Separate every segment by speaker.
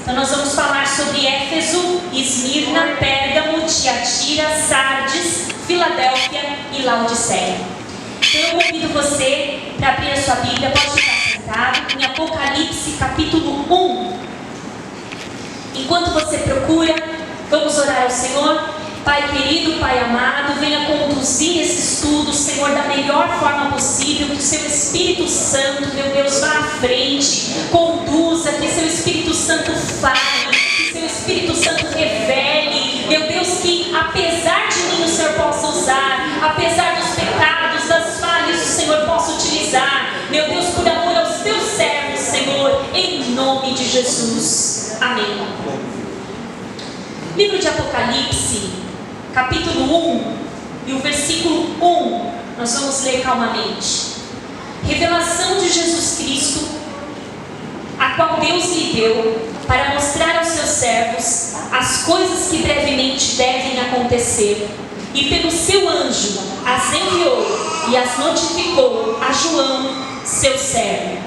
Speaker 1: Então nós vamos falar sobre Éfeso, Esmirna, Pérgamo, Tiatira, Sardes, Filadélfia e Laodiceia. Então eu convido você para abrir a sua Bíblia, pode ficar sentado, em Apocalipse capítulo 1. Enquanto você procura, vamos orar ao Senhor. Pai querido, Pai amado, venha conduzir esse estudo, Senhor, da melhor forma possível, que o Seu Espírito Santo, meu Deus, vá à frente, conduza, que Seu Espírito Santo fale, que Seu Espírito Santo revele, meu Deus, que apesar de mim o Senhor possa usar, apesar dos pecados, das falhas, o Senhor possa utilizar, meu Deus, por amor aos Teus servos, Senhor, em nome de Jesus. Amém. Livro de Apocalipse, capítulo 1 e o versículo 1, nós vamos ler calmamente. Revelação de Jesus Cristo, a qual Deus lhe deu para mostrar aos seus servos as coisas que brevemente devem acontecer, e pelo seu anjo as enviou e as notificou a João, seu servo,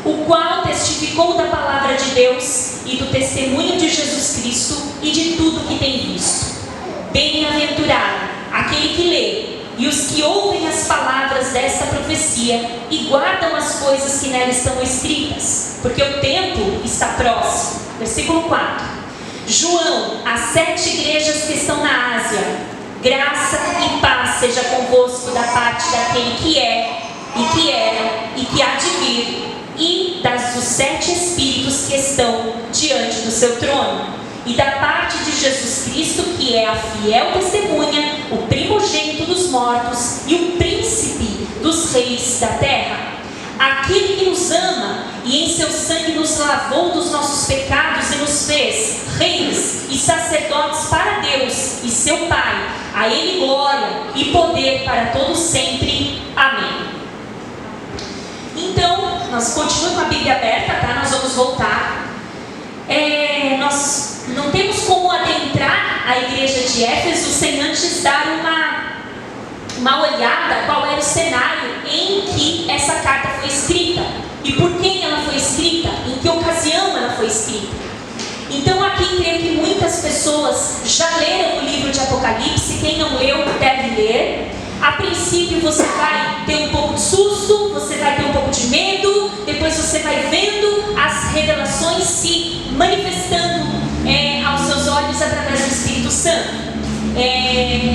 Speaker 1: o qual testificou da palavra de Deus e do testemunho de Jesus Cristo e de tudo que tem visto. Bem-aventurado aquele que lê e os que ouvem as palavras desta profecia e guardam as coisas que nela estão escritas, porque o tempo está próximo. Versículo 4. João, às 7 igrejas que estão na Ásia, graça e paz seja convosco da parte daquele que é, e que era, e que há de vir, e dos 7 Espíritos que estão diante do seu trono, e da parte de Jesus Cristo, que é a fiel testemunha, o primogênito dos mortos e o príncipe dos reis da terra, aquele que nos ama e em seu sangue nos lavou dos nossos pecados e nos fez reis e sacerdotes para Deus e seu Pai. A Ele glória e poder para todos sempre. Amém. Então, nós continuamos com a Bíblia aberta, tá? Nós vamos voltar. Nós não temos como adentrar a igreja de Éfeso sem antes dar uma olhada qual era o cenário em que essa carta foi escrita e por quem ela foi escrita, em que ocasião ela foi escrita. Então aqui creio que muitas pessoas já leram o livro de Apocalipse. Quem não leu deve ler. A princípio você vai ter um pouco de susto, você vai ter um pouco de medo, depois você vai vendo as revelações se manifestando aos seus olhos através do Espírito Santo.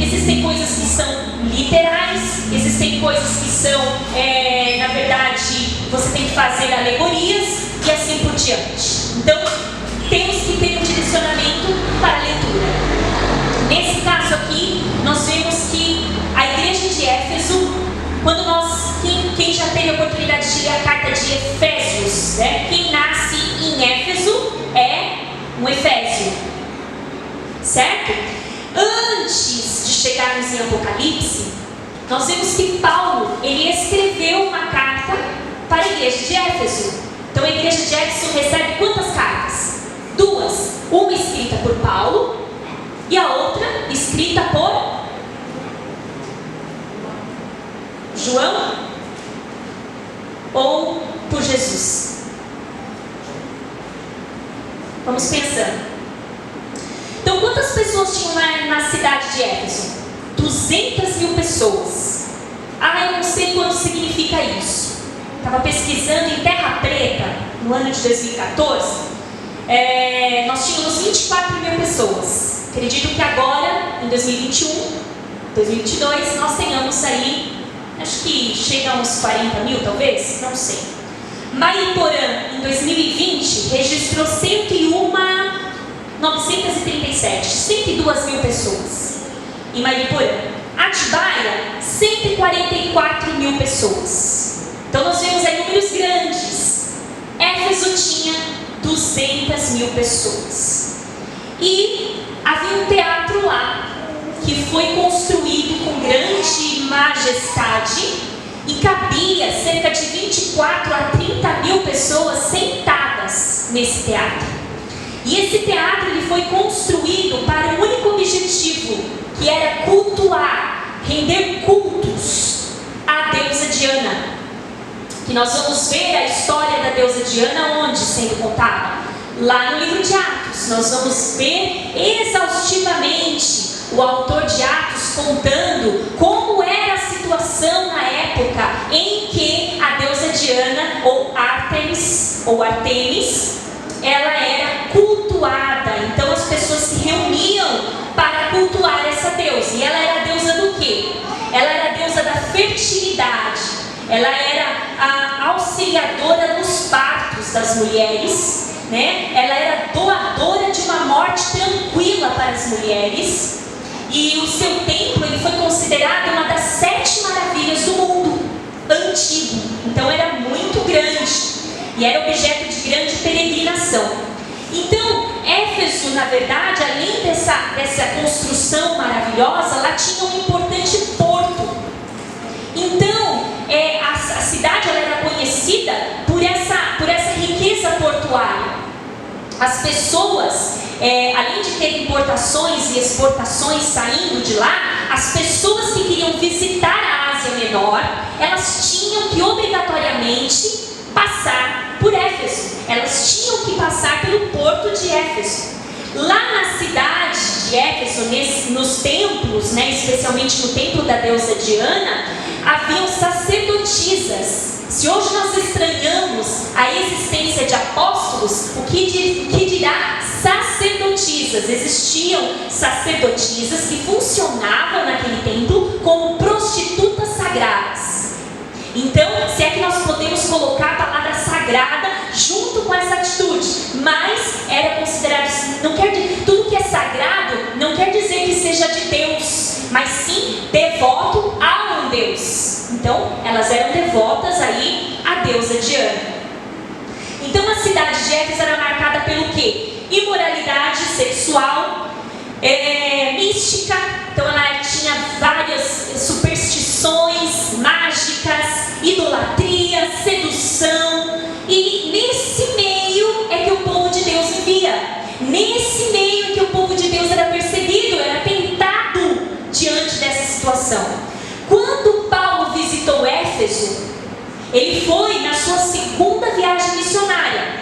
Speaker 1: Existem coisas que são literais, existem coisas que são, na verdade, você tem que fazer alegorias e assim por diante. Então, temos que ter um direcionamento para a leitura. Nesse caso aqui, nós vemos que a igreja de Éfeso, quando quem já teve a oportunidade de ler a carta de Efésios, né? Quem nasce em Éfeso é um Efésio, certo? Antes de chegarmos em Apocalipse, nós vemos que Paulo, ele escreveu uma carta para a igreja de Éfeso. Então a igreja de Éfeso recebe quantas cartas? 2. Uma escrita por Paulo e a outra escrita por João ou por Jesus? Vamos pensando. Então, quantas pessoas tinham na cidade de Éfeso? 200.000 pessoas. Eu não sei quanto significa isso. Estava pesquisando em Terra Preta, no ano de 2014. Nós tínhamos 24.000 pessoas. Acredito que agora, em 2021, 2022, nós tenhamos aí, acho que chega a uns 40.000 talvez, não sei. Mariporã, em 2020, registrou 102.000 pessoas em Mariporã. Atibaia, 144.000 pessoas. Então nós vemos aí números grandes. Éfeso tinha 200.000 pessoas. E havia um teatro lá, que foi construído com grande majestade e cabia cerca de 24 a 30.000 pessoas sentadas nesse teatro. E esse teatro ele foi construído para um único objetivo, que era cultuar, render cultos à deusa Diana. Que nós vamos ver a história da deusa Diana onde sendo contada? Lá no livro de Atos. Atos, nós vamos ver exaustivamente o autor de Atos contando como era a situação na época em que a deusa Diana, ou Ártemis, ela era cultuada. Então as pessoas se reuniam para cultuar essa deusa. E ela era a deusa do quê? Ela era a deusa da fertilidade. Ela era a auxiliadora nos partos das mulheres, né? Ela era doadora de uma morte tranquila para as mulheres. E o seu templo ele foi considerado uma das 7 maravilhas do mundo antigo. Então era muito grande e era objeto de grande peregrinação. Então, Éfeso, na verdade, além dessa construção maravilhosa, ela tinha um importante porto. Então, a cidade ela era conhecida por essa riqueza portuária. As pessoas, além de ter importações e exportações saindo de lá, as pessoas que queriam visitar a Ásia Menor, elas tinham que obrigatoriamente passar por Éfeso. Elas tinham que passar pelo porto de Éfeso. Lá na cidade de Éfeso, nos templos, né, especialmente no templo da deusa Diana, haviam sacerdotisas. Se hoje nós estranhamos a existência de apóstolos, o que dirá sacerdotisas? Existiam sacerdotisas que funcionavam naquele templo como prostitutas sagradas. Então, se é que nós podemos colocar a palavra sagrada junto com essa atitude, mas era considerado, tudo que é sagrado não quer dizer que seja de Deus, mas sim devoto a um Deus. Então, elas eram devotas aí à deusa Diana. Então, a cidade de Éfeso era marcada pelo quê? Imoralidade sexual, mística. Então, ela tinha várias superstições mágicas, idolatria, sedução. E nesse meio é que o povo de Deus vivia. Nesse meio é que o povo de Deus era perseguido, era tentado diante dessa situação. Quando Paulo visitou Éfeso, ele foi na sua segunda viagem missionária.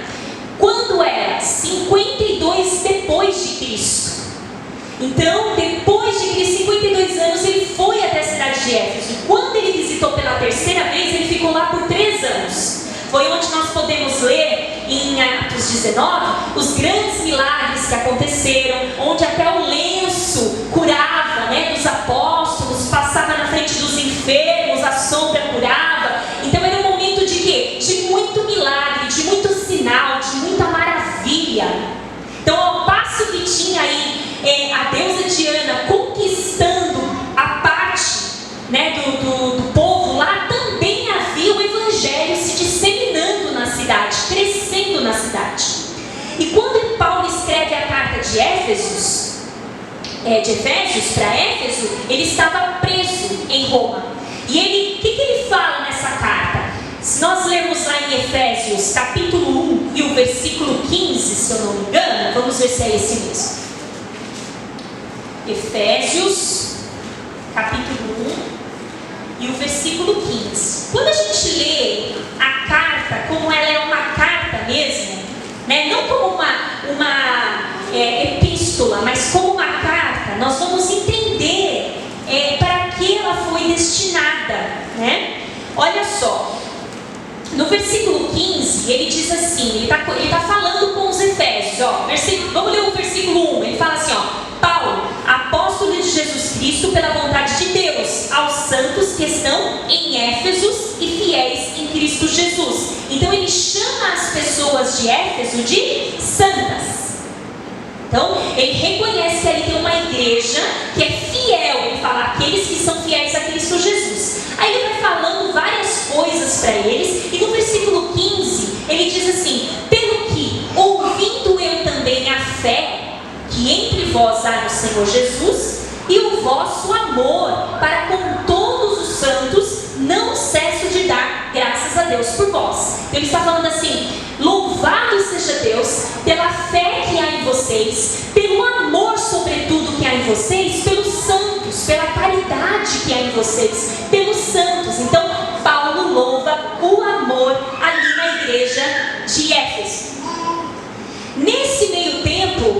Speaker 1: Quando era 52 depois de Cristo. Então, depois de 52 anos, ele foi até a cidade de Éfeso. E quando ele visitou pela terceira vez, ele ficou lá por 3 anos. Foi onde nós podemos ler em Atos 19 os grandes milagres que aconteceram, onde até o lenço curava, né, dos apóstolos, passava na frente dos enfermos, a sombra curava. Então era um momento de quê? De muito milagre, de muito sinal, de muita maravilha. Então, ao passo que tinha aí a deusa Diana conquistando a parte, né, do povo lá, também havia o evangelho se disseminando na cidade, crescendo na cidade. E quando Paulo escreve a carta de Efésios para Éfeso, ele estava preso em Roma. E o que ele fala nessa carta? Se nós lermos lá em Efésios capítulo 1 e o versículo 15, se eu não me engano, vamos ver se é esse mesmo. Efésios capítulo 1 e o versículo 15. Quando a gente lê a carta como ela é uma carta mesmo, né? Não como uma epístola, mas como uma carta, nós vamos entender para que ela foi destinada, né? Olha só, no versículo 15, ele diz assim, ele tá falando com os Efésios, vamos ler o versículo 1, ele fala assim, Paulo, apóstolo de Jesus Cristo pela vontade de Deus, aos santos que estão em Éfeso e fiéis em Cristo Jesus. Então ele chama as pessoas de Éfeso de santas. Então ele reconhece que ali tem uma igreja que é fiel, ele fala aqueles que são fiéis a Cristo Jesus. Aí ele vai falando várias coisas para eles, e no versículo 15 ele diz assim: pelo que, ouvindo eu também a fé que entre vós há no Senhor Jesus, e o vosso amor para com todos os santos, não cesso de dar graças a Deus por vós. Então ele está falando assim: louvado seja Deus pela fé que há em vocês, pelo amor sobretudo que há em vocês, pelos santos, pela caridade que há em vocês, pelos santos. Então Paulo louva o amor ali na igreja de Éfeso. Nesse meio tempo,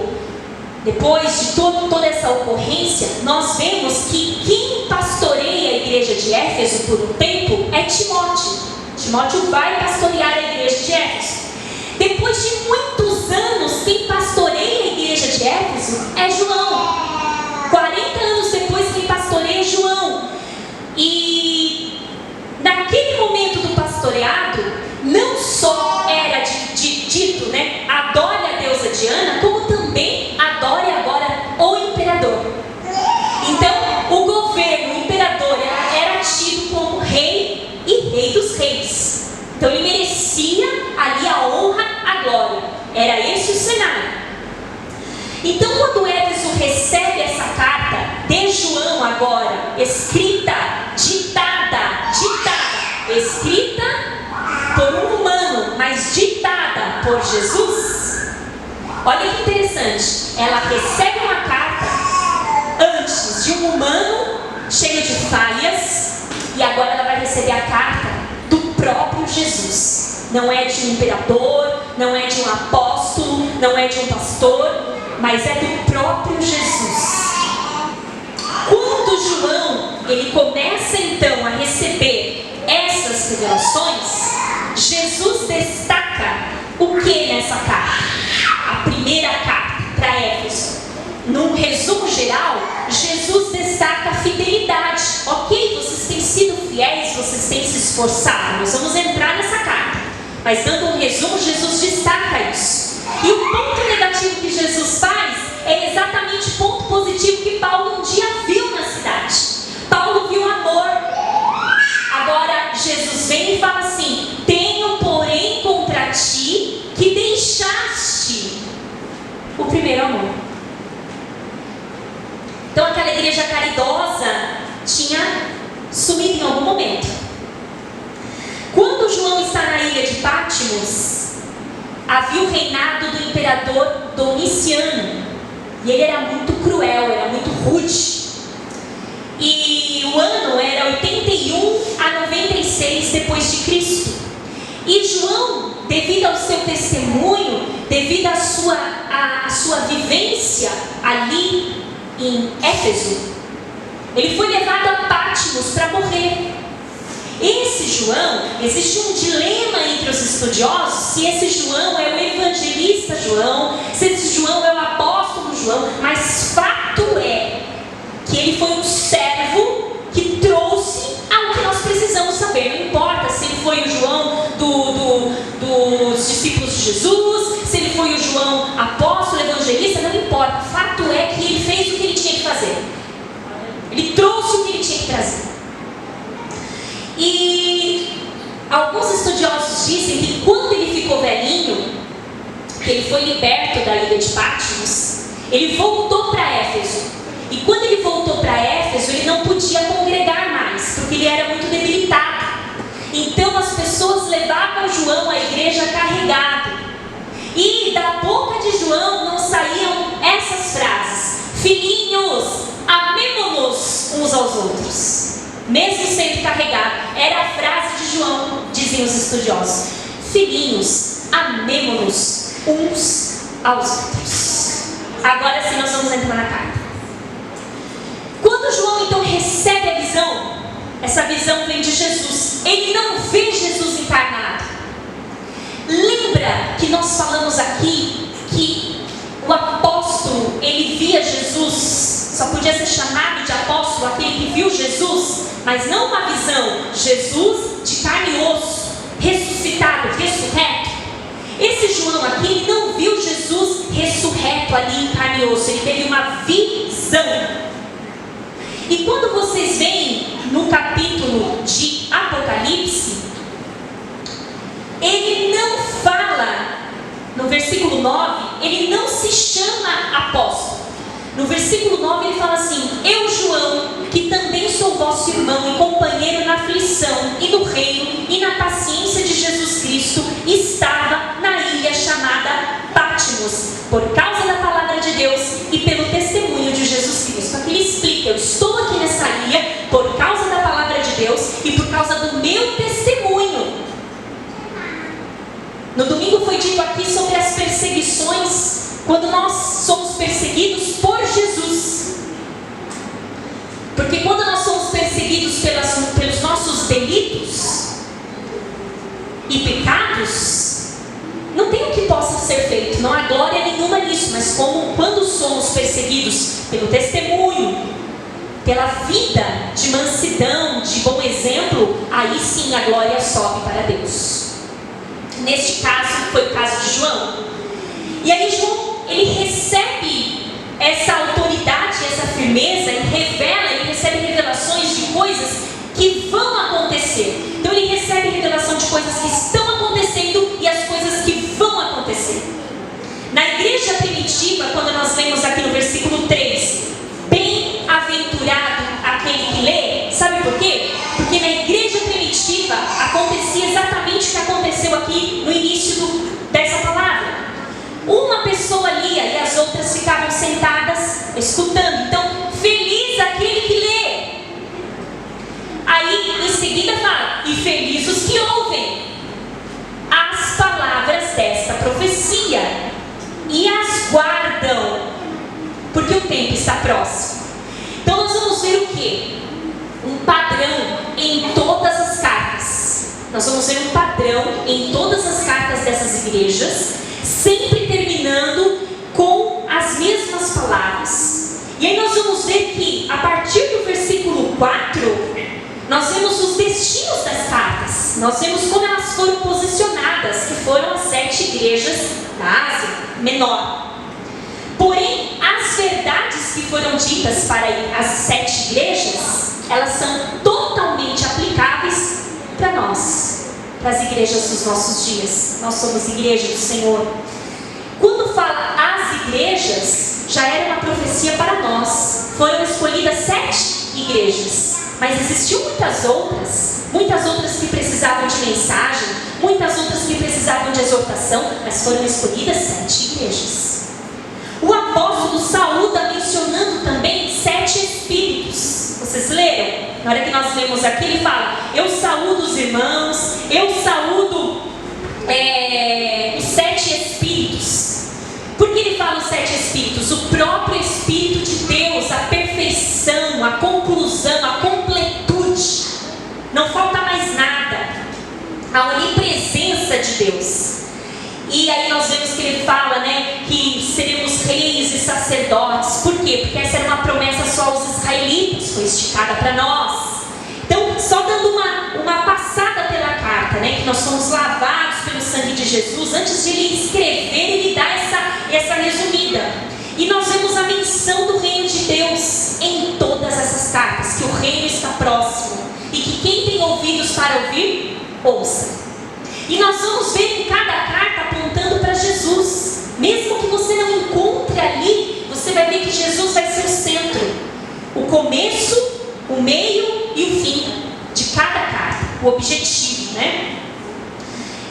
Speaker 1: depois de toda essa ocorrência, nós vemos que quem pastoreia a igreja de Éfeso por um tempo é Timóteo. Timóteo vai pastorear a igreja de Éfeso. Depois de muitos anos, quem pastoreia a igreja de Éfeso é João. 40 anos depois, quem pastoreia é João. E naquele momento do pastoreado, não só era dito, né, adore a deusa Diana, como também adore agora o imperador. Então, o governo, o imperador, era tido como rei e rei dos reis. Então, ele merecia ali a honra, a glória. Era esse o cenário. Então, quando Éfeso recebe essa carta de João agora, escrita por um humano, mas ditada por Jesus, olha que interessante, ela recebe uma carta antes de um humano cheio de falhas, e agora ela vai receber a carta do próprio Jesus. Não é de um imperador, não é de um apóstolo, não é de um pastor, mas é do próprio Jesus. Quando João ele começa então a receber essas revelações, Jesus destaca o que nessa carta? A primeira carta para Éfeso. Num resumo geral, Jesus destaca a fidelidade. Ok, vocês têm sido fiéis, vocês têm se esforçado. Nós vamos entrar nessa carta. Mas dando um resumo, Jesus destaca isso. E o ponto negativo que Jesus faz é exatamente o ponto positivo que Paulo um dia viu na cidade. Paulo viu amor. Agora Jesus vem e fala assim: tenho porém contra ti que deixaste o primeiro amor. Então aquela igreja caridosa tinha sumido em algum momento. Quando João está na ilha de Patmos, havia o reinado do imperador Domiciano, e ele era muito cruel, era muito rude. E o ano era 81 a 96 depois de Cristo. E João, devido ao seu testemunho, devido à sua vivência ali em Éfeso, ele foi levado a Patmos para morrer. Esse João, existe um dilema entre os estudiosos se esse João é o evangelista João, se esse João é o apóstolo João, mas fato é que ele foi um servo que trouxe algo que nós precisamos saber. Não importa se ele foi o João dos discípulos de Jesus, se ele foi o João apóstolo, evangelista, não importa. Fato é que ele fez o que ele tinha que fazer. Ele trouxe o que ele tinha que trazer. E alguns estudiosos dizem que quando ele ficou velhinho, que ele foi liberto da ilha de Patmos, ele voltou para Éfeso. E quando ele voltou para Éfeso, ele não podia congregar mais, porque ele era muito debilitado. Então as pessoas levavam João à igreja carregado. E da boca de João não saíam essas frases: filhinhos, amemo-nos uns aos outros. Mesmo sendo carregado, era a frase de João, dizem os estudiosos: filhinhos, amemo-nos uns aos outros. Agora sim nós vamos entrar na carta. Quando João então recebe a visão, essa visão vem de Jesus. Ele não vê Jesus encarnado. Lembra que nós falamos aqui que o apóstolo, ele via Jesus, só podia ser chamado de apóstolo aquele que viu Jesus, mas não uma visão, Jesus de carne e osso, ressuscitado, ressurreto. Esse João aqui, ele não viu Jesus ressurreto ali em carne e osso, ele teve uma visão. E quando vocês veem no capítulo de Apocalipse, ele não fala, no versículo 9, ele não se chama apóstolo. No versículo 9 ele fala assim: eu, João, que também sou vosso irmão e companheiro na aflição e no reino e na paciência de Jesus Cristo, estava na ilha chamada Patmos, por causa da palavra de Deus e pelo testemunho de Jesus Cristo. Aqui ele explica: eu estou aqui nessa ilha por causa da palavra de Deus e por causa do meu testemunho. No domingo foi dito aqui sobre as perseguições quando nós somos perseguidos por Jesus. Porque quando nós somos perseguidos pelos nossos delitos e pecados, não tem o que possa ser feito, não há glória nenhuma nisso. Mas quando somos perseguidos pelo testemunho, pela vida de mansidão, de bom exemplo, aí sim a glória sobe para Deus. Neste caso, foi o caso de João. E aí João, ele recebe essa autoridade, essa firmeza, ele recebe revelações de coisas que vão acontecer. Então ele recebe revelação de coisas que estão acontecendo e as coisas que vão acontecer. Na igreja primitiva, quando nós lemos aqui no versículo 3, bem-aventurado aquele que lê, sabe por quê? Porque na igreja primitiva acontecia exatamente o que aconteceu aqui no início dessa palavra. Uma pessoa lia e as outras ficavam sentadas escutando. Então, feliz aquele que lê. Aí em seguida fala, e felizes os que ouvem as palavras desta profecia e as guardam, porque o tempo está próximo. Então nós vamos ver o quê? Um padrão em todas as cartas. Nós vamos ver um padrão em todas as cartas dessas igrejas, sempre terminando com as mesmas palavras. E aí nós vamos ver que a partir do versículo 4, nós vemos os destinos das cartas. Nós vemos como elas foram posicionadas, que foram as 7 igrejas da Ásia Menor. Porém, as verdades que foram ditas para as 7 igrejas, elas são totalmente aplicáveis para nós, para as igrejas dos nossos dias. Nós somos igreja do Senhor. Quando fala as igrejas, já era uma profecia para nós. Foram escolhidas 7 igrejas, mas existiam muitas outras que precisavam de mensagem, muitas outras que precisavam de exortação, mas foram escolhidas 7 igrejas. O apóstolo saúda mencionando também 7 espíritos. Vocês leram? Na hora que nós lemos aqui, ele fala, eu saúdo os irmãos, eu saúdo os 7 espíritos. Por que ele fala os 7 espíritos? O próprio Espírito de Deus, a perfeição, a conclusão, a completude. Não falta mais nada. A onipresença de Deus. E aí nós vemos que ele fala, que seremos reis e sacerdotes. Por quê? Porque essa era uma promessa só aos israelitas, foi esticada para nós. Então, só dando uma passada pela carta, que nós somos lavados pelo sangue de Jesus, antes de ele escrever, ele dá essa resumida. E nós vemos a menção do reino de Deus em todas essas cartas, que o reino está próximo, e que quem tem ouvidos para ouvir, ouça. E nós vamos ver em cada carta apontando para Jesus. Mesmo que você não encontre ali, você vai ver que Jesus vai ser o centro, o começo, o meio e o fim de cada carta, o objetivo,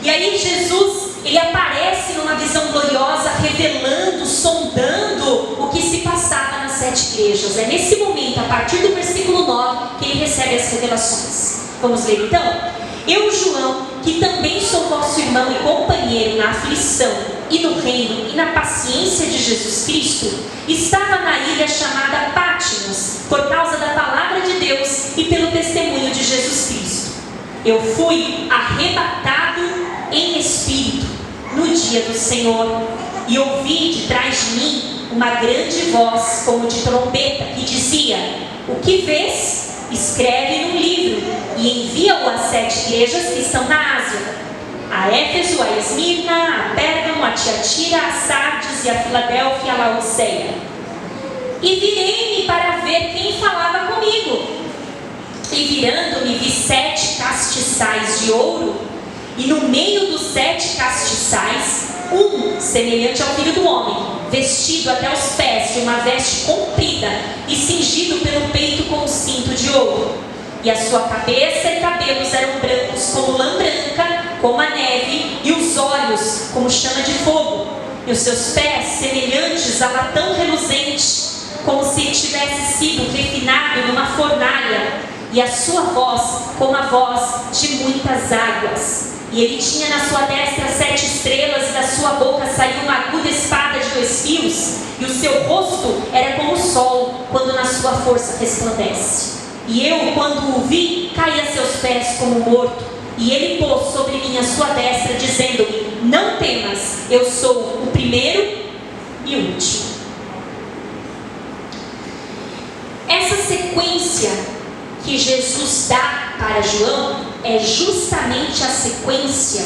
Speaker 1: E aí Jesus, ele aparece numa visão gloriosa, revelando, sondando o que se passava nas 7 igrejas. É nesse momento, a partir do versículo 9, que ele recebe as revelações. Vamos ler então? Eu, João, que também sou vosso irmão e companheiro na aflição e no reino e na paciência de Jesus Cristo, estava na ilha chamada Patmos, por causa da palavra de Deus e pelo testemunho de Jesus Cristo. Eu fui arrebatado em espírito no dia do Senhor, e ouvi de trás de mim uma grande voz, como de trombeta, que dizia, o que vês? Escreve num livro e envia-o às 7 igrejas que estão na Ásia, a Éfeso, a Esmirna, a Pérgamo, a Tiatira, a Sardes e a Filadélfia e a Laodiceia. E virei-me para ver quem falava comigo. E virando-me vi 7 castiçais de ouro, e no meio dos 7 castiçais, um semelhante ao Filho do Homem, vestido até os pés de uma veste comprida e cingido pelo peito com um cinto de ouro. E a sua cabeça e cabelos eram brancos como lã branca, como a neve, e os olhos como chama de fogo, e os seus pés semelhantes a latão reluzente, como se tivesse sido refinado numa fornalha, e a sua voz como a voz de muitas águas. E ele tinha na sua destra 7 estrelas, e da sua boca saiu uma aguda espada de 2 fios, seu rosto era como o sol, quando na sua força resplandece. E eu, quando o vi, caí a seus pés como morto. E ele pôs sobre mim a sua destra, dizendo-me: não temas, eu sou o primeiro e o último. Essa sequência que Jesus dá para João é justamente a sequência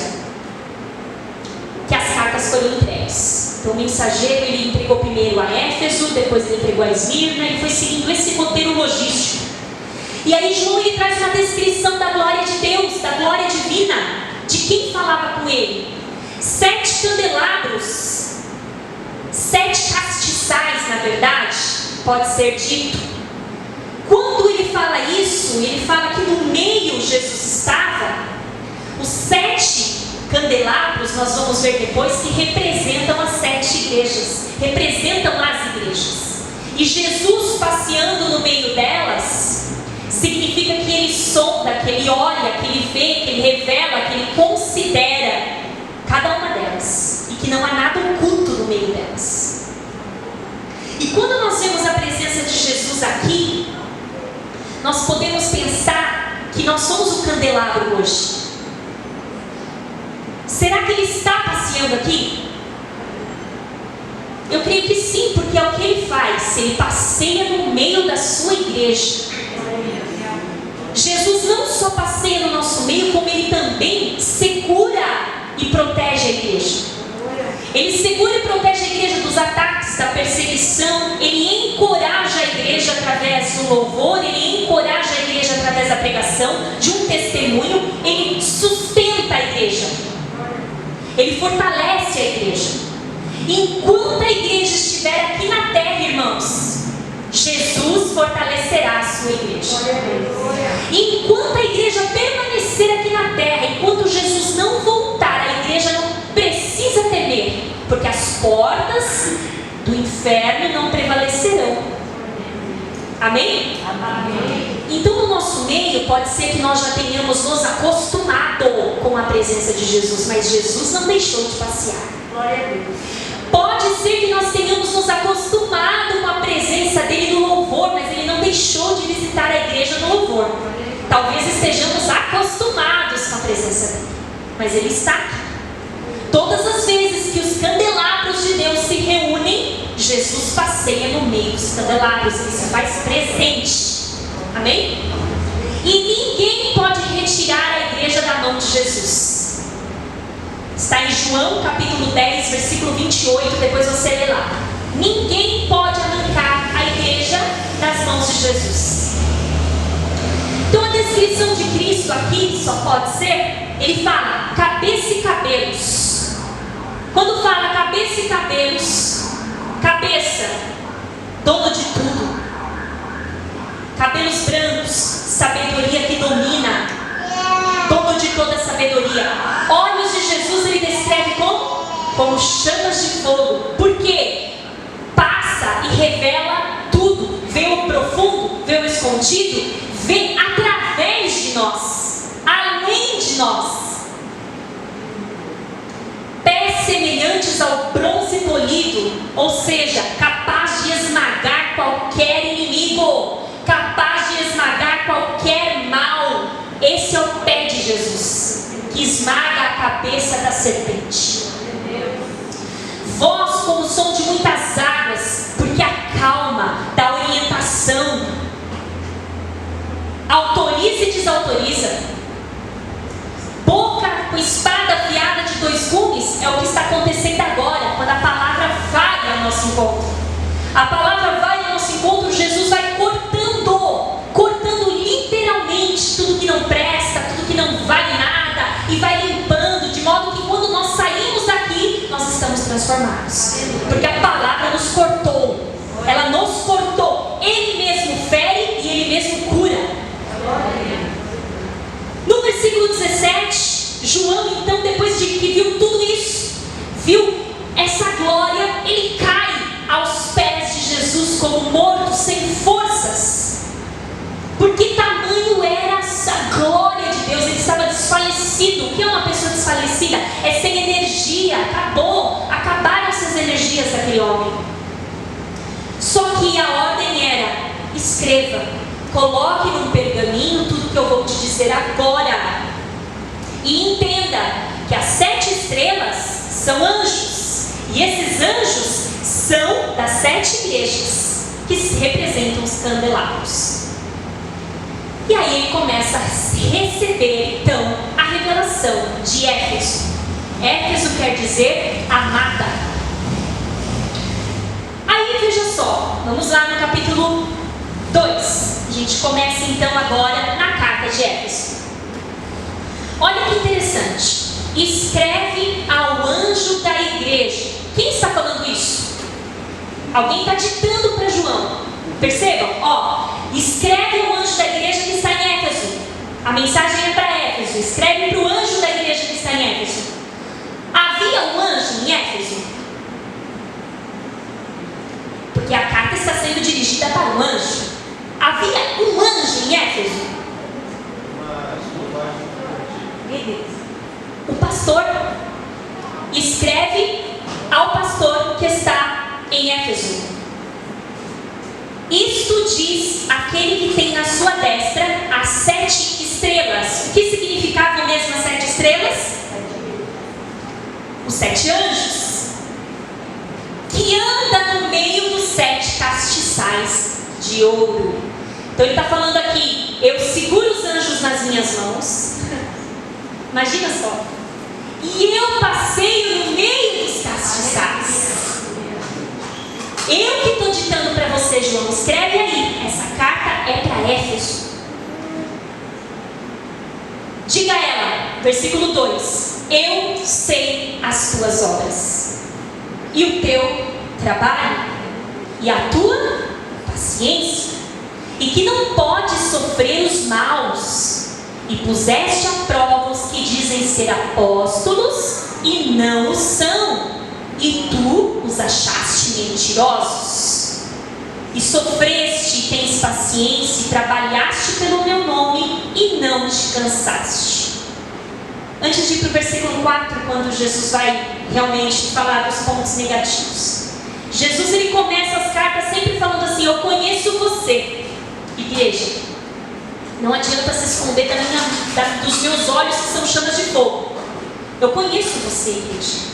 Speaker 1: que as cartas foram entregues. Então o mensageiro, ele entregou primeiro a Éfeso, depois ele entregou a Esmirna, e foi seguindo esse roteiro logístico. E aí João, ele traz uma descrição da glória de Deus, da glória divina, de quem falava com ele. 7 candelabros, 7 castiçais, na verdade, pode ser dito. Quando ele fala isso, ele fala que no meio Jesus estava. Os 7 candelabros, nós vamos ver depois, que representam as 7 igrejas, representam as igrejas. E Jesus passeando no meio delas, significa que ele sonda, que ele olha, que ele vê, que ele revela, que ele considera cada uma delas, e que não há nada oculto no meio delas. E quando nós vemos a presença de Jesus aqui, nós podemos pensar que nós somos o candelabro hoje. Será que ele está passeando aqui? Eu creio que sim, porque é o que ele faz. Ele passeia no meio da sua igreja. Jesus não só passeia no nosso meio, como ele também segura e protege a igreja. Ele segura e protege a igreja dos ataques, da perseguição. Ele encoraja a igreja através do louvor. Ele encoraja a igreja através da pregação, de um testemunho. Ele sustenta a igreja. Ele fortalece a igreja. Enquanto a igreja estiver aqui na terra, irmãos, Jesus fortalecerá a sua igreja. Enquanto a igreja permanecer aqui na terra, enquanto Jesus não voltar, a igreja não precisa temer, porque as portas do inferno não prevalecerão. Amém? Amém. Então no nosso meio pode ser que nós já tenhamos nos acostumado com a presença de Jesus, mas Jesus não deixou de passear. Glória a Deus. Pode ser que nós tenhamos nos acostumado com a presença dele no louvor, mas ele não deixou de visitar a igreja no louvor. Talvez estejamos acostumados com a presença dele, mas ele está aqui. Todas as vezes que os candelabros de Deus se reúnem, Jesus passeia no meio dos candelabros, ele se faz presente. Amém? E ninguém pode retirar a igreja da mão de Jesus. Está em João capítulo 10, versículo 28, depois você lê lá. Ninguém pode arrancar a igreja das mãos de Jesus. Então a descrição de Cristo aqui só pode ser, ele fala cabeça e cabelos. Quando fala cabeça e cabelos, cabeça, dono de tudo. Cabelos brancos, sabedoria que domina, dono de toda sabedoria. Olhos de Jesus ele descreve como chamas de fogo. Por quê? Passa e revela tudo. Vê o profundo, vê o escondido, vê através de nós, além de nós. Pés semelhantes ao bronze polido, ou seja, capaz de esmagar qualquer inimigo, capaz de esmagar qualquer mal. Esse é o pé de Jesus, que esmaga a cabeça da serpente. Voz como o som de muitas águas, porque acalma, dá orientação, autoriza e desautoriza. Boca com espada afiada de 2 gumes, é o que está acontecendo agora, quando a palavra vai ao nosso encontro. A palavra vai ao nosso encontro, Jesus vai cortando literalmente tudo que não presta, tudo que não vale nada, e vai limpando, de modo que quando nós saímos daqui, nós estamos transformados. Porque a palavra nos cortou, ela nos cortou, ele mesmo fere e ele mesmo cura. No versículo 17, João então, depois de que viu tudo isso, viu essa glória, ele cai aos pés de Jesus como morto, sem forças. Porque tamanho era a glória de Deus, ele estava desfalecido. O que é uma pessoa desfalecida? É sem energia, acabaram-se as energias daquele homem. escreva, coloque num pergaminho tudo que eu vou te dizer agora. E entenda que as 7 estrelas são anjos. E esses anjos são das 7 igrejas, que representam os candelabros. E aí ele começa a receber, então, a revelação de Éfeso. Éfeso quer dizer amada. Aí veja só, vamos lá no capítulo 2. A gente começa então agora na carta de Éfeso. Olha que interessante. Escreve ao anjo da igreja. Quem está falando isso? Alguém está ditando para João. Percebam? Escreve ao anjo da igreja que está em Éfeso. A mensagem é para Éfeso. Escreve para o anjo da igreja que está em Éfeso. Havia um anjo em Éfeso? Porque a carta está sendo dirigida para um anjo. Havia um anjo em Éfeso? O pastor. Escreve ao pastor que está em Éfeso. Isto diz aquele que tem na sua destra as 7 estrelas. O que significavam mesmo as 7 estrelas? Os 7 anjos. Que anda no meio dos 7 castiçais de ouro. Então ele está falando aqui: eu seguro os anjos nas minhas mãos. Imagina só. E eu passeio no meio dos castiçais. Eu que estou ditando para você, João. Escreve aí. Essa carta é para Éfeso. Diga a ela, versículo 2: eu sei as tuas obras, e o teu trabalho, e a tua paciência, e que não podes sofrer os maus, e puseste à prova os que dizem ser apóstolos e não o são, e tu os achaste mentirosos. E sofreste e tens paciência, e trabalhaste pelo meu nome e não te cansaste. Antes de ir para o versículo 4, quando Jesus vai realmente falar dos pontos negativos, Jesus ele começa as cartas sempre falando assim: eu conheço você, igreja. Não adianta se esconder dos meus olhos que são chamas de fogo. Eu conheço você, igreja.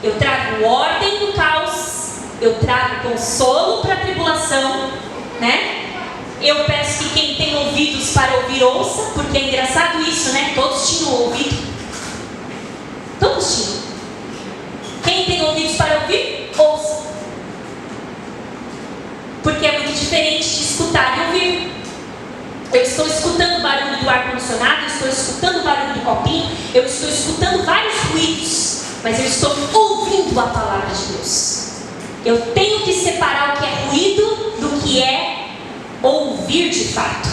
Speaker 1: Eu trago ordem no caos, eu trago consolo para a tribulação, né? Eu peço que quem tem ouvidos para ouvir, ouça, porque é engraçado isso, né? Todos tinham ouvido. Todos tinham. Quem tem ouvidos para ouvir, ouça. Porque é muito diferente de escutar e ouvir. Eu estou escutando o barulho do ar-condicionado, eu estou escutando o barulho do copinho, eu estou escutando vários ruídos, mas eu estou ouvindo a palavra de Deus. Eu tenho que separar o que é ruído do que é ouvir de fato.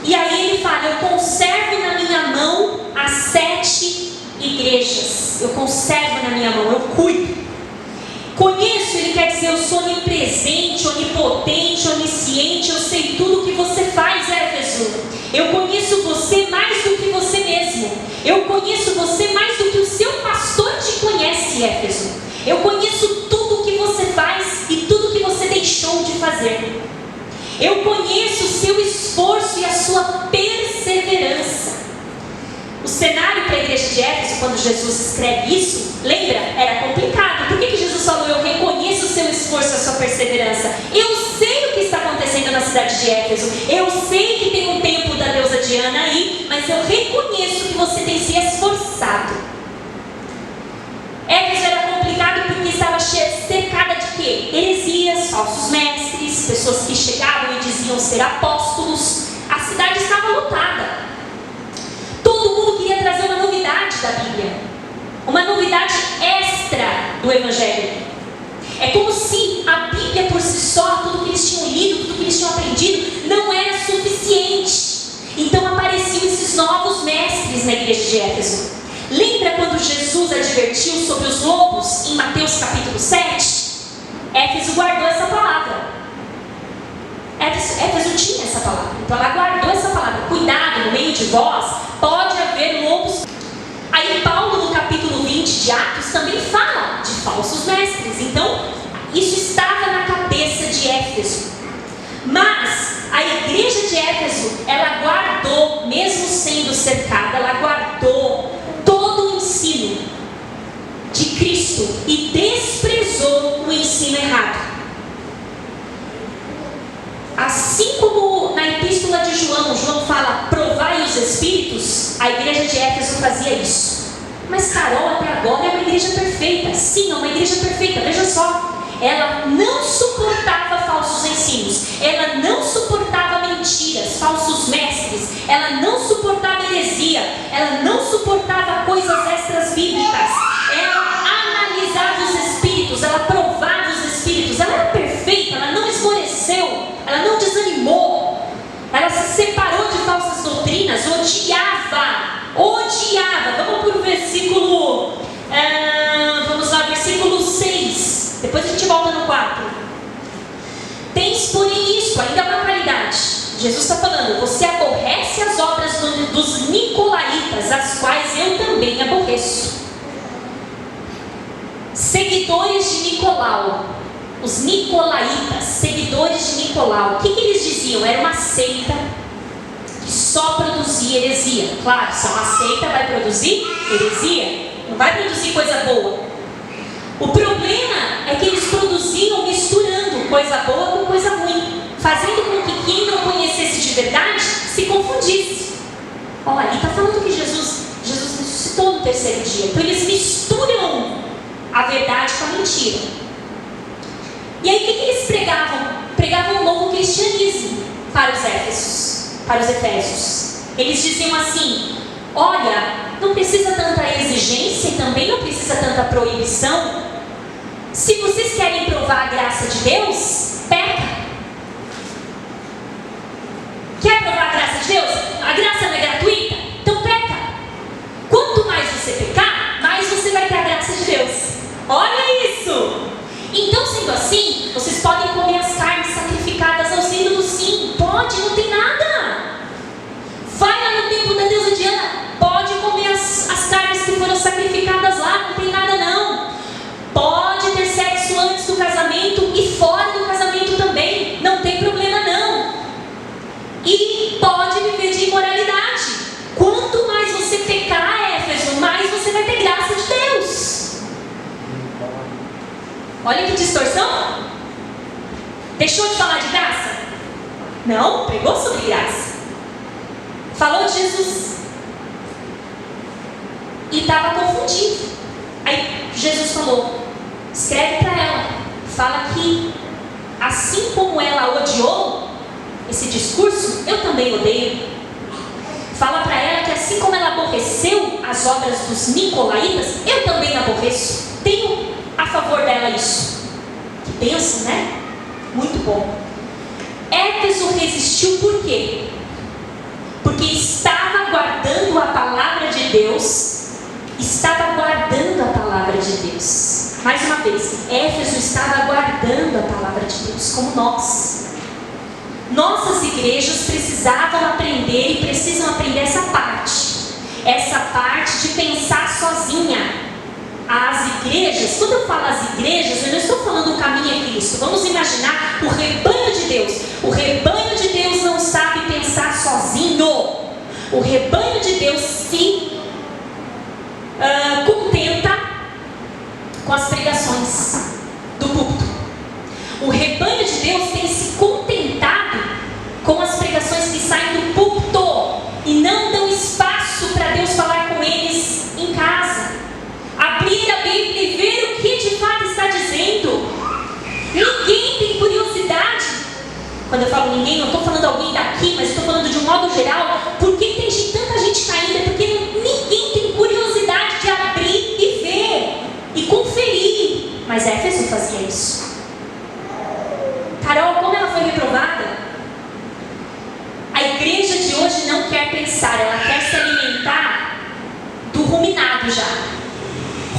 Speaker 1: E aí ele fala: eu conservo na minha mão as 7 igrejas. Eu conservo na minha mão, eu cuido. Conheço, ele quer dizer, eu sou onipresente, onipotente, onisciente, eu sei tudo o que você faz, Éfeso. Eu conheço você mais do que você mesmo. Eu conheço você mais do que o seu pastor te conhece, Éfeso. Eu conheço tudo o que você faz e tudo o que você deixou de fazer. Eu conheço o seu esforço e a sua perseverança. O cenário para a igreja de Éfeso, quando Jesus escreve isso, lembra? Era complicado. Por que Jesus falou: eu reconheço o seu esforço e a sua perseverança? Eu sei o que está acontecendo na cidade de Éfeso. Eu sei que tem um templo da deusa Diana aí, mas eu reconheço que você tem se esforçado. Éfeso era complicado porque estava cercada de quê? Heresias, falsos mestres, pessoas que chegavam e diziam ser apóstolos. A cidade estava lotada. Todo mundo queria trazer uma novidade da Bíblia, uma novidade extra do Evangelho. É como se a Bíblia por si só, tudo que eles tinham lido, tudo que eles tinham aprendido, não era suficiente. Então apareciam esses novos mestres na igreja de Éfeso. Lembra quando Jesus advertiu sobre os lobos em Mateus capítulo 7? Éfeso guardou essa palavra. Éfeso tinha essa palavra, então ela guardou essa palavra. Cuidado, no meio de vós pode haver lobos. Aí Paulo no capítulo 20 de Atos também fala de falsos mestres. Então isso estava na cabeça de Éfeso. Mas a igreja de Éfeso, ela guardou, mesmo sendo cercada, ela guardou todo o ensino de Cristo e desprezou o ensino errado. Assim como na epístola de João, João fala, provai os espíritos, a igreja de Éfeso fazia isso. Mas Carol até agora é uma igreja perfeita. Sim, é uma igreja perfeita, veja só. Ela não suportava falsos ensinos, ela não suportava mentiras, falsos mestres, ela não suportava heresia, ela não suportava coisas extras bíblicas, ela analisava os espíritos, ela provava os espíritos, ela era perfeita, ela não esmoreceu, ela não desanimou, ela se separou de falsas doutrinas, odiava. Vamos para o versículo, vamos lá, versículo 6. Depois a gente volta no 4. Tens, porém, isto, ainda uma qualidade. Jesus está falando, você aborrece as obras dos nicolaítas, as quais eu também aborreço. Seguidores de Nicolau. Os nicolaítas, seguidores de Nicolau. O que eles diziam? Era uma seita que só produzia heresia. Claro, se é uma seita, vai produzir heresia, não vai produzir coisa boa. O problema é que eles produziam misturando coisa boa com coisa ruim, fazendo com que quem não conhecesse de verdade se confundisse. Olha, ali está falando que Jesus ressuscitou no terceiro dia. Então eles misturam a verdade com a mentira. E aí o que eles pregavam? Pregavam um novo cristianismo para os Efésios. Eles diziam assim, olha, não precisa tanta exigência e também não precisa tanta proibição. Se vocês querem provar a graça de Deus, peca. Quer provar a graça de Deus? A graça não é gratuita? Então peca. Quanto mais você pecar, mais você vai ter a graça de Deus. Olha isso! Então, sendo assim, vocês podem comer as carnes sacrificadas aos ídolos, sim. Pode, não tem nada. Vai lá no templo da deusa Diana, pode comer as carnes que foram sacrificadas lá, não tem nada não. Pode ter sexo antes do casamento e fora do casamento também, não tem problema não. E pode viver de imoralidade. Quanto mais você pecar, Éfeso, mais você vai ter graça de Deus. Olha que distorção. Deixou de falar de graça? Não, pregou sobre graça. Falou de Jesus e estava confundido. Aí Jesus falou, escreve para ela, fala que assim como ela odiou esse discurso, eu também odeio. Fala para ela que assim como ela aborreceu as obras dos nicolaítas, eu também aborreço. Tenho a favor dela isso. Que bênção, né? Muito bom. Éfeso resistiu por quê? Porque estava guardando a palavra de Deus. Estava guardando a palavra de Deus. Mais uma vez, Éfeso estava guardando a palavra de Deus, como nós. Nossas igrejas precisavam aprender e precisam aprender essa parte de pensar sozinha. As igrejas, quando eu falo as igrejas, eu não estou falando o caminho a Cristo. Vamos imaginar o rebanho de Deus. O rebanho de Deus não sabe pensar sozinho. O rebanho de Deus se contenta com as pregações do púlpito. O rebanho de Deus tem se contentado com as pregações que saem do púlpito e não dão espaço para Deus falar com eles em casa. Abrir a Bíblia e ver o que de fato está dizendo. Ninguém tem curiosidade. Quando eu falo ninguém, não estou falando alguém daqui, mas estou falando de um modo geral. Por que tem tanta gente caindo? É porque ninguém tem curiosidade de abrir e ver e conferir. Mas Éfeso fazia isso. Carol, como ela foi reprovada? A igreja de hoje não quer pensar, ela quer se alimentar do ruminado já.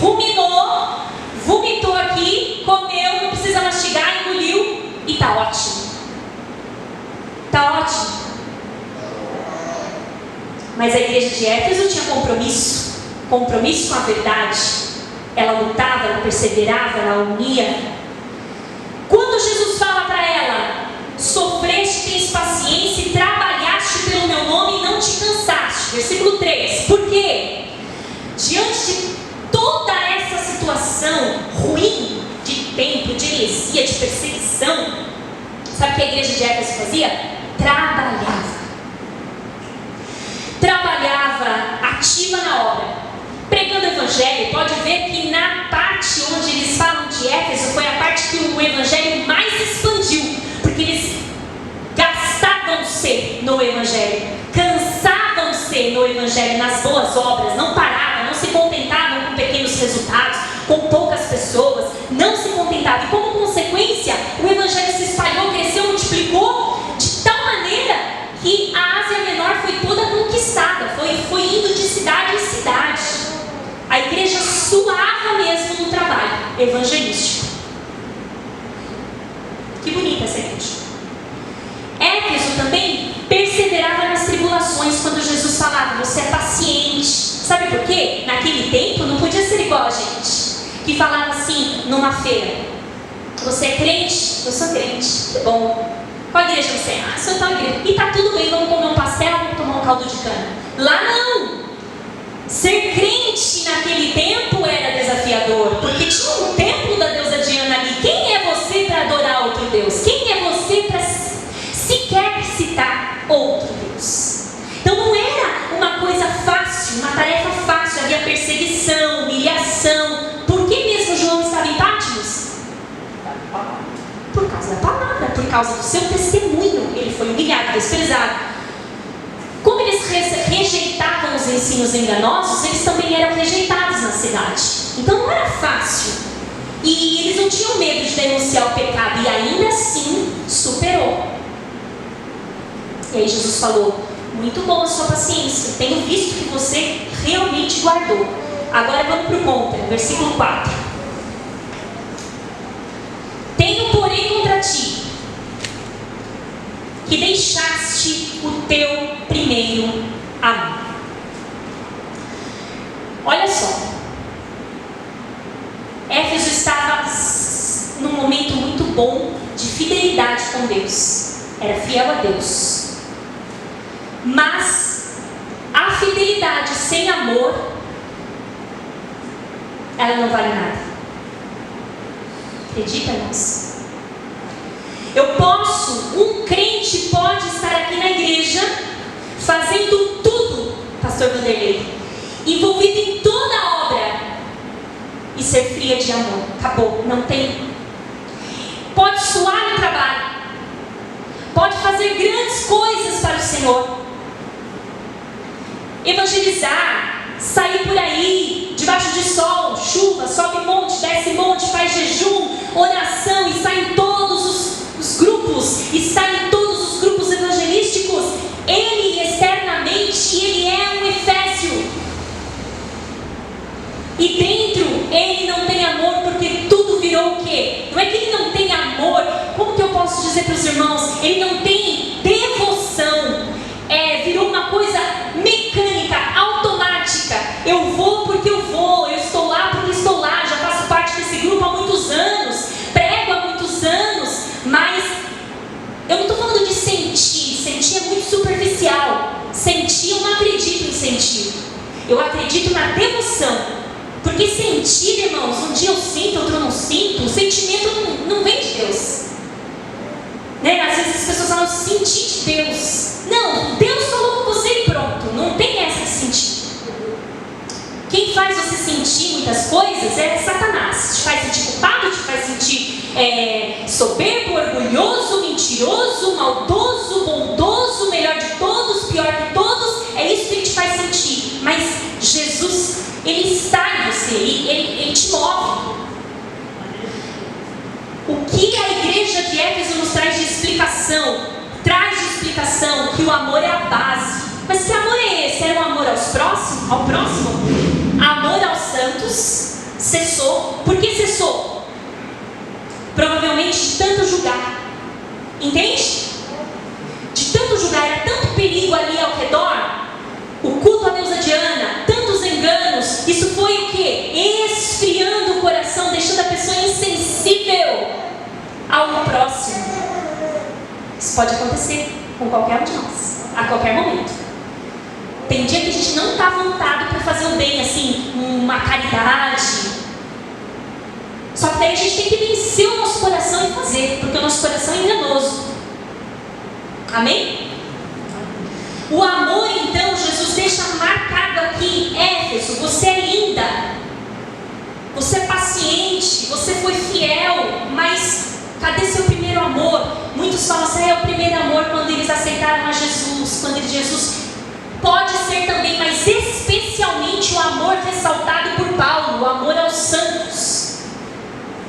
Speaker 1: Ruminou, vomitou aqui, comeu, não precisa mastigar, engoliu e está ótimo. Está ótimo. Mas a igreja de Éfeso tinha compromisso com a verdade. Ela lutava, ela perseverava, ela unia. Quando Jesus fala para ela, sofreste fazia? Trabalhava. Trabalhava, ativa na obra, pregando o evangelho. Pode ver que na parte onde eles falam de Éfeso foi a parte que o evangelho mais expandiu, porque eles gastavam-se no evangelho, cansavam-se no evangelho, nas boas obras, não paravam, não se contentavam com pequenos resultados, com poucas pessoas, não se contentavam. E como consequência, o evangelho se espalhou, cresceu, multiplicou de tal maneira que a Ásia Menor foi toda conquistada, foi indo de cidade em cidade. A igreja suava mesmo no trabalho evangelístico. Que bonita essa igreja. Éfeso também perseverava nas tribulações. Quando Jesus falava, você é paciente. Sabe por quê? Naquele tempo não podia ser igual a gente, que falava assim numa feira: você é crente? Eu sou crente. Que bom. Qual igreja você é? Ah, sou tal igreja. E tá tudo bem, vamos comer um pastel, vamos tomar um caldo de cana. Lá não. Ser crente naquele tempo era desafiador, porque tinha um templo da deusa Diana ali. Quem é você para adorar outro Deus? Quem é você para sequer citar outro Deus? Então não era uma coisa fácil, uma tarefa fácil. Havia perseguição, humilhação. Por que mesmo João estava em Patmos? Por causa da palavra, por causa do seu testemunho. Ele foi humilhado, desprezado. Como eles rejeitavam os ensinos enganosos, eles também eram rejeitados na cidade. Então não era fácil. E eles não tinham medo de denunciar o pecado, e ainda assim superou. E aí Jesus falou: muito boa a sua paciência, tenho visto que você realmente guardou. Agora vamos para o contra, versículo 4. Tenho, porém, contra ti que deixaste o teu primeiro amor. Olha só, Éfeso estava num momento muito bom de fidelidade com Deus, era fiel a Deus, mas a fidelidade sem amor, ela não vale nada. Acredita, irmãos? Um crente pode estar aqui na igreja, fazendo tudo, pastor Vanderlei, envolvido em toda a obra, e ser fria de amor. Acabou, não tem. Pode suar no trabalho, pode fazer grandes coisas para o Senhor, evangelizar, sair por aí, debaixo de sol, chuva, sobe monte, desce monte, faz jejum, oração, e sai em todos os grupos, está em todos os grupos evangelísticos. Ele externamente, ele é um Efésio, e dentro ele não tem amor, porque tudo virou o quê? Não é que ele não tem amor, como que eu posso dizer para os irmãos? Ele não tem devoção, virou uma coisa mecânica, automática. Eu vou porque eu vou, eu estou lá porque estou lá, já faço parte desse grupo há muitos anos, prego há muitos anos, mas eu não estou falando de sentir é muito superficial. Sentir, eu não acredito em sentir, eu acredito na devoção. Porque sentir, irmãos, um dia eu sinto, outro eu não sinto, o sentimento não vem de Deus, né? Às vezes as pessoas falam sentir de Deus. Não, Deus falou com você e pronto, não tem essa de sentir. Quem faz você sentir muitas coisas é Satanás. Te faz sentir culpado, te faz sentir soberbo, orgulhoso, mentiroso, maldoso, bondoso, melhor de todos, pior de todos. É isso que ele te faz sentir. Mas Jesus, ele está em você, ele te move. O que a igreja de Éfeso nos traz de explicação? Traz de explicação que o amor é a base. Mas que amor é esse? Era o amor ao próximo? Amor aos santos cessou. Por que cessou? Provavelmente de tanto julgar. Entende? De tanto julgar, era tanto perigo ali ao redor. O culto à deusa Diana, tantos enganos. Isso foi o quê? Esfriando o coração, deixando a pessoa insensível ao próximo. Isso pode acontecer com qualquer um de nós, a qualquer momento. Tem dia que a gente não está vontade para fazer o bem, assim, uma caridade. Só que daí a gente tem que vencer o nosso coração e fazer, porque o nosso coração é enganoso. Amém? O amor, então, Jesus deixa marcado aqui: Éfeso, você é linda, você é paciente, você foi fiel, mas cadê seu primeiro amor? Muitos falam assim: é o primeiro amor quando eles aceitaram a Jesus, quando Jesus pode ser também, mas especialmente o amor ressaltado por Paulo, o amor aos santos,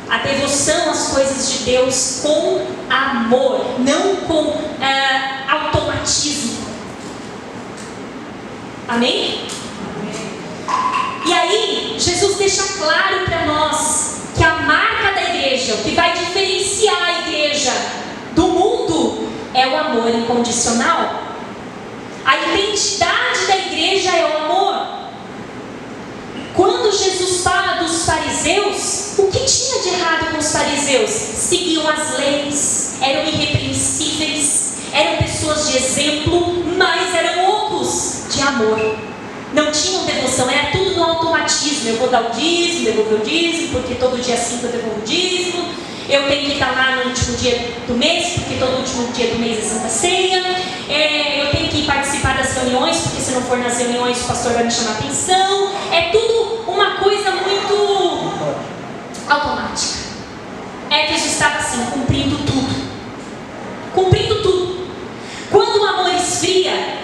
Speaker 1: a devoção às coisas de Deus com amor, não com automatismo. Amém? E aí, Jesus deixa claro para nós que a marca da igreja, o que vai diferenciar a igreja do mundo, é o amor incondicional. A identidade da igreja é o amor. Quando Jesus fala dos fariseus, o que tinha de errado com os fariseus? Seguiam as leis, eram irrepreensíveis, eram pessoas de exemplo, mas eram ocos de amor. Não tinham devoção, era tudo no automatismo. Eu vou dar o dízimo, devolver o dízimo, porque todo dia 5 eu devolvo o dízimo. Eu tenho que estar lá no último dia do mês, porque todo último dia do mês é Santa Ceia. Eu tenho que participar das reuniões, porque se não for nas reuniões o pastor vai me chamar a atenção. É tudo uma coisa muito automática. Éfeso estava assim, cumprindo tudo. Cumprindo tudo. Quando o amor esfria,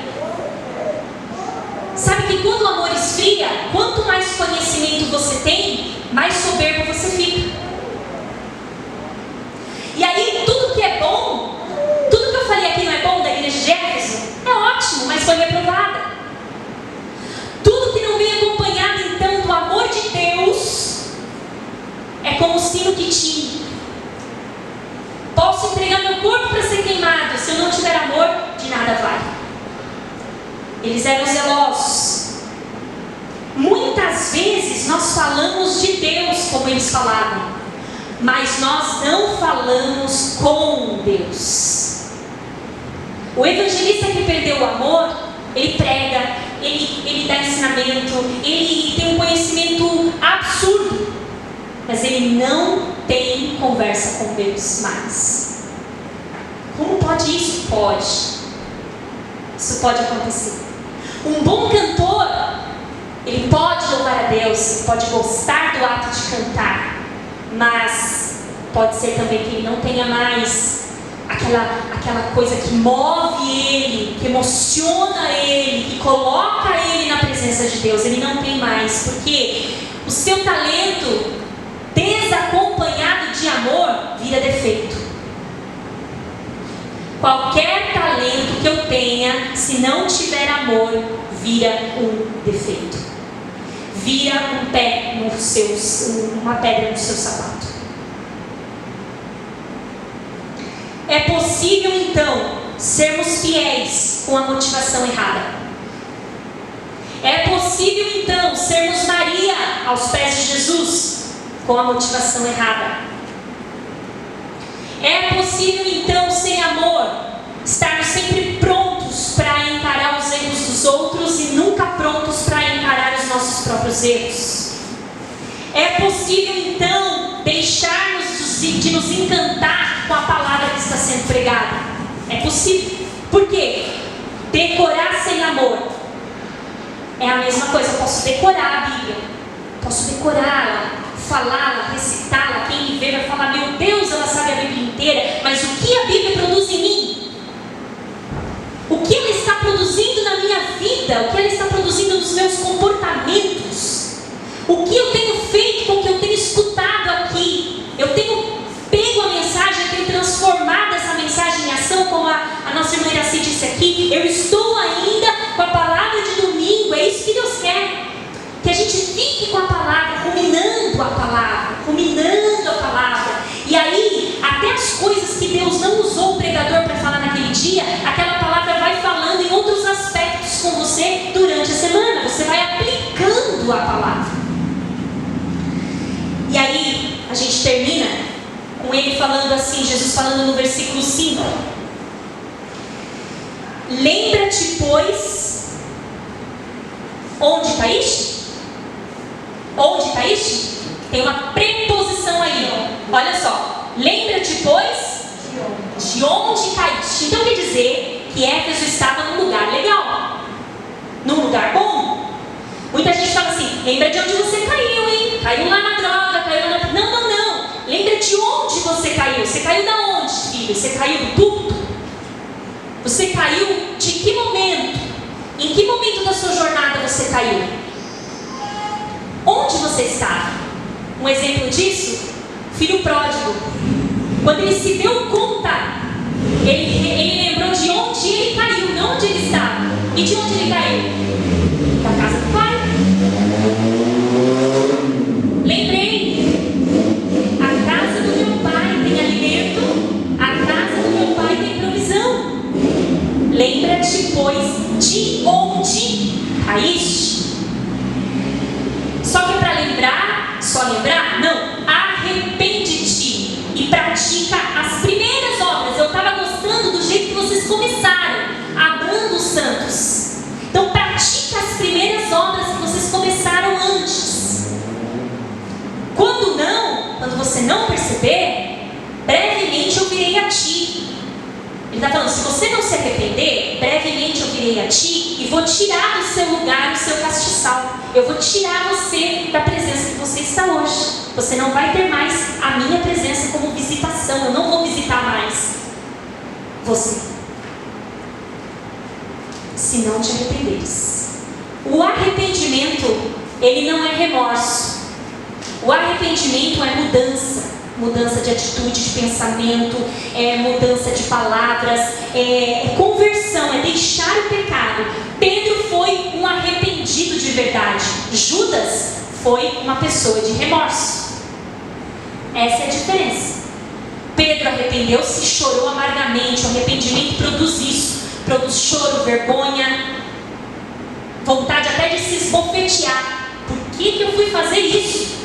Speaker 1: sabe que quando o amor esfria, quanto mais conhecimento você tem, mais soberbo você fica. E aí, tudo que é bom, tudo que eu falei aqui não é bom da igreja de Éfeso, é ótimo, mas foi reprovada. Tudo que não vem acompanhado, então, do amor de Deus, é como o sino que tinha. Posso entregar meu corpo para ser queimado, se eu não tiver amor, de nada vale. Eles eram zelosos. Muitas vezes nós falamos de Deus como eles falavam, mas nós não falamos com Deus. O evangelista que perdeu o amor, ele prega, ele dá ensinamento, ele tem um conhecimento absurdo, mas ele não tem conversa com Deus mais. Como pode isso? Pode. Isso pode acontecer. Um bom cantor, ele pode louvar a Deus, ele pode gostar do ato de cantar, mas pode ser também que ele não tenha mais aquela coisa que move ele, que emociona ele, que coloca ele na presença de Deus. Ele não tem mais, porque o seu talento desacompanhado de amor vira defeito. Qualquer talento que eu tenha, se não tiver amor, vira um defeito. Vira uma pedra no seu sapato. É possível então sermos fiéis com a motivação errada. É possível então sermos Maria aos pés de Jesus com a motivação errada. É possível então, sem amor, estarmos sempre prontos para encarar os erros dos outros e nunca prontos para encarar os nossos próprios erros. É possível então deixarmos de nos encantar com a palavra que está sendo pregada. É possível. Por quê? Decorar sem amor é a mesma coisa. Eu posso decorar a Bíblia, posso decorá-la, falá-la, recitá-la. Quem me vê vai falar: meu Deus, ela sabe a Bíblia inteira. Mas o que a Bíblia produz em mim? O que ela está produzindo na minha vida? O que ela está produzindo nos meus comportamentos? O que eu tenho feito com o que eu tenho escutado aqui? Eu tenho pego a mensagem, eu tenho transformado essa mensagem em ação, como a nossa irmã Iraci disse aqui. Eu estou ainda com a palavra de domingo. É isso que Deus quer, que a gente fique com a palavra, ruminando a palavra, e aí até as coisas que Deus não usou o pregador para falar naquele dia, aquela palavra vai falando em outros aspectos com você durante a semana. Você vai aplicando a palavra. E aí a gente termina com ele falando assim, Jesus falando no versículo 5: lembra-te, pois, onde caíste? Onde caíste? Tem uma preposição aí, ó. Olha só. Lembra-te, pois, de de onde caíste. Então quer dizer que Éfeso estava num lugar legal, num lugar bom. Muita gente fala assim: lembra de onde você caiu, hein? Caiu lá na droga, caiu lá na... Não. Lembra de onde você caiu. Você caiu da onde, filho? Você caiu do púlpito? Você caiu de que momento? Em que momento da sua jornada você caiu? Onde você estava? Um exemplo disso, filho pródigo. Quando ele se deu conta, ele lembrou de onde ele caiu, não onde ele estava. E de onde ele caiu? Da casa do pai. Lembrei, a casa do meu pai tem alimento, a casa do meu pai tem provisão. Lembra-te, pois, de onde caíste. Só que para lembrar, só lembrar? Não, arrepende-te e pratica as primeiras obras. Eu estava gostando do jeito que vocês começaram, amando os santos. Então pratica as primeiras obras que vocês começaram antes. Quando você não perceber, brevemente eu virei a ti. Ele está falando: se você não se arrepender, brevemente eu virei a ti e vou tirar do seu lugar o seu castiçal. Eu vou tirar você da presença que você está hoje. Você não vai ter mais a minha presença como visitação. Eu não vou visitar mais você, se não te arrependeres. O arrependimento, ele não é remorso. O arrependimento é mudança. Mudança de atitude, de pensamento, mudança de palavras, conversão, é deixar o pecado. Pedro foi um arrependido de verdade. Judas foi uma pessoa de remorso. Essa é a diferença. Pedro arrependeu-se e chorou amargamente. O arrependimento produz isso. Produz choro, vergonha, vontade até de se esbofetear. Por que eu fui fazer isso?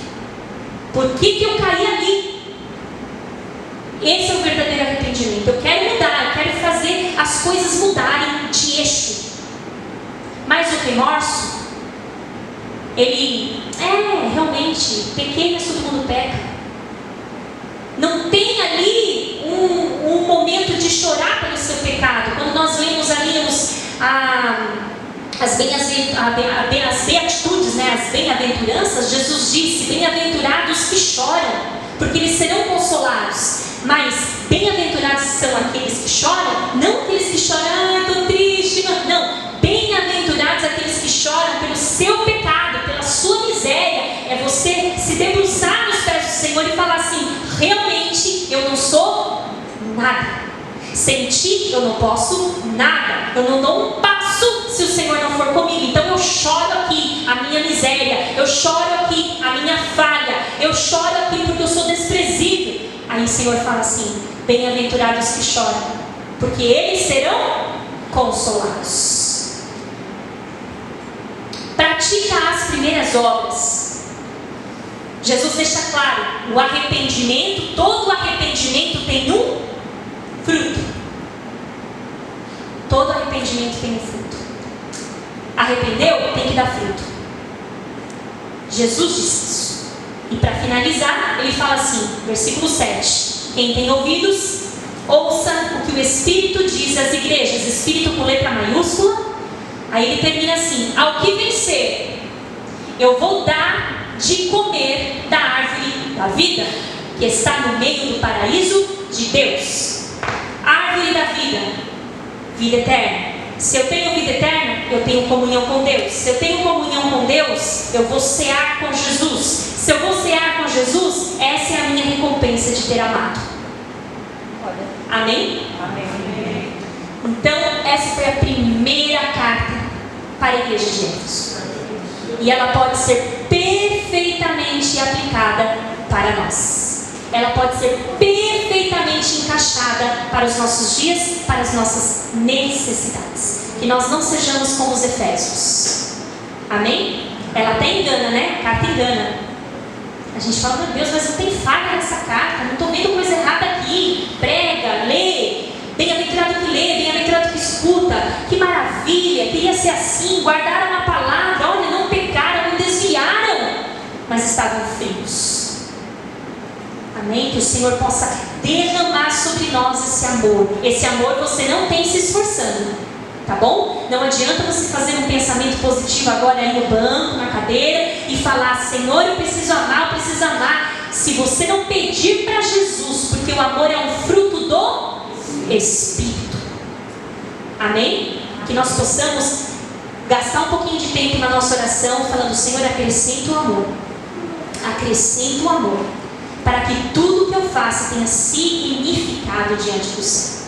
Speaker 1: Por que eu caí ali? Esse é o verdadeiro arrependimento. Eu quero mudar, eu quero fazer as coisas mudarem de eixo. Mas o remorso, ele realmente, pequeno, mas todo mundo peca. Não tem ali um momento de chorar pelo seu pecado. Quando nós lemos ali as beatitudes, as bem-aventuranças, Jesus disse: bem-aventurados que choram, porque eles serão consolados. Mas bem-aventurados são aqueles que choram, não aqueles que choram: estou triste, não. Bem-aventurados aqueles que choram pelo seu pecado, pela sua miséria. É você se debruçar nos pés do Senhor e falar assim: realmente eu não sou nada. Sem ti eu não posso nada. Eu não dou um passo se o Senhor não for comigo. Então eu choro aqui a minha miséria, eu choro aqui a minha falha, eu choro aqui porque eu sou desprezível. Aí o Senhor fala assim: bem-aventurados que choram, porque eles serão consolados. Pratica as primeiras obras. Jesus deixa claro: o arrependimento, todo arrependimento tem um fruto. Todo arrependimento tem um fruto. Arrependeu? Tem que dar fruto. Jesus disse isso. E para finalizar, ele fala assim, versículo 7: quem tem ouvidos, ouça o que o Espírito diz às igrejas. Espírito com letra maiúscula. Aí ele termina assim: ao que vencer, eu vou dar de comer da árvore da vida, que está no meio do paraíso de Deus. Árvore da vida, vida eterna. Se eu tenho vida eterna, eu tenho comunhão com Deus. Se eu tenho comunhão com Deus, eu vou cear com Jesus. Se eu vou cear com Jesus, essa é a minha recompensa de ter amado. Amém? Amém. Então, essa foi a primeira carta para a igreja de Éfeso. E ela pode ser perfeitamente aplicada para nós. Ela pode ser perfeitamente encaixada para os nossos dias, para as nossas necessidades. Que nós não sejamos como os Efésios. Amém? Ela até engana, né? A carta engana. A gente fala: meu Deus, mas não tem falha nessa carta, não estou vendo coisa errada aqui. Prega, lê, bem-aventurado que lê, bem-aventurado que escuta. Que maravilha, queria ser assim. Guardaram a palavra, olha, não pecaram, não desviaram, mas estavam frios. Amém? Que o Senhor possa derramar sobre nós esse amor. Esse amor você não tem se esforçando, tá bom? Não adianta você fazer um pensamento positivo agora aí no banco, na cadeira, e falar: Senhor, eu preciso amar, eu preciso amar. Se você não pedir para Jesus, porque o amor é um fruto do Espírito. Amém? Que nós possamos gastar um pouquinho de tempo na nossa oração falando: Senhor, acrescenta o amor. Acrescenta o amor, para que tudo que eu faça tenha significado diante do Senhor.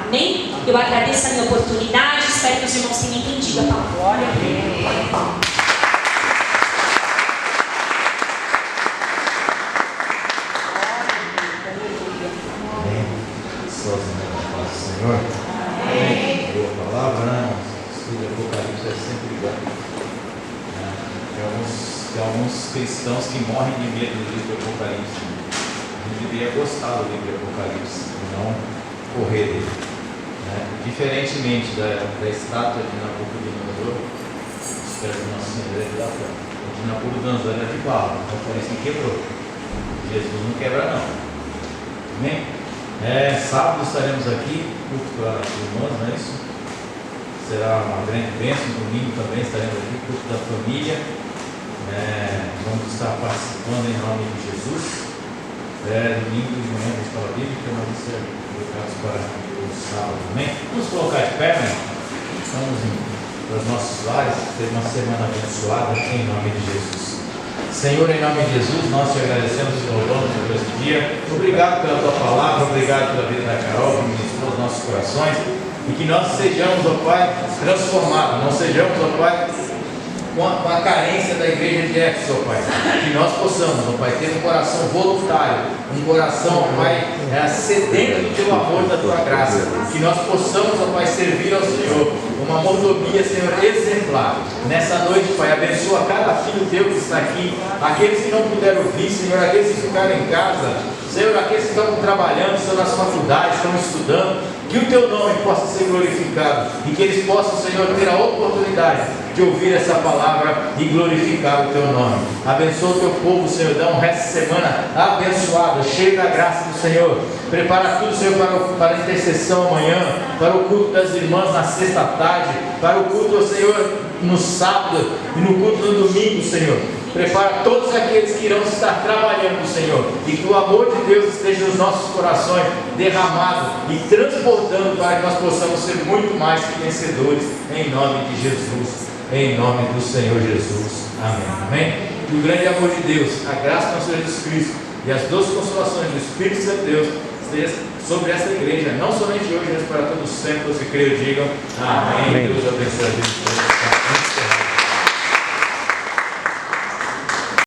Speaker 1: Amém? Eu agradeço a minha oportunidade, espero que os irmãos tenham entendido a palavra. Glória a Deus.
Speaker 2: Senhor, amém. Boa palavra, né? O estudo de Apocalipse é sempre bom. Tem alguns cristãos que morrem de medo do livro de Apocalipse. A gente deveria gostar do livro de Apocalipse e não correr dele. Diferentemente da estátua de Nabucodonosor, espero que Nossa Senhora da frente. De Nabucodonosor era de barro, então parece que quebrou. Jesus não quebra, não. Amém? Sábado estaremos aqui, culto para os irmãos, não é isso? Será uma grande bênção. Domingo também estaremos aqui, culto da família. Vamos estar participando em nome de Jesus. Domingo de manhã da escola bíblica, nós vamos ser colocados para o sábado também. Vamos colocar de pé, né? Estamos para os nossos lares, ter uma semana abençoada em nome de Jesus. Senhor, em nome de Jesus, nós te agradecemos e louvamos por esse dia. Obrigado pela tua palavra, obrigado pela vida da Carol, que ministrou os nossos corações, e que nós sejamos, ó Pai, transformados, não sejamos, ó Pai, com a carência da igreja de Éfeso, ó Pai, que nós possamos, ó Pai, ter um coração voluntário, um coração, ó Pai, sedento do teu amor, da tua graça, que nós possamos, ó Pai, servir ao Senhor, uma mordomia, Senhor, exemplar. Nessa noite, Pai, abençoa cada filho teu que está aqui, aqueles que não puderam vir, Senhor, aqueles que ficaram em casa, Senhor, aqueles que estão trabalhando, estão nas faculdades, estão estudando, que o teu nome possa ser glorificado e que eles possam, Senhor, ter a oportunidade de ouvir essa palavra e glorificar o teu nome. Abençoa o teu povo, Senhor, dá um resto de semana abençoado, cheio da graça do Senhor. Prepara tudo, Senhor, para a intercessão amanhã, para o culto das irmãs na sexta tarde, para o culto, Senhor, no sábado e no culto no domingo, Senhor. Prepara todos aqueles que irão estar trabalhando, Senhor, e que o amor de Deus esteja nos nossos corações derramado e transbordando, para que nós possamos ser muito mais que vencedores, em nome de Jesus, em nome do Senhor Jesus. Amém. Amém. E o grande amor de Deus, a graça do nosso Jesus Cristo e as doces consolações do Espírito Santo de Deus esteja sobre essa igreja, não somente hoje, mas para todos sempre. Os que creem digam amém. Deus abençoe a Deus.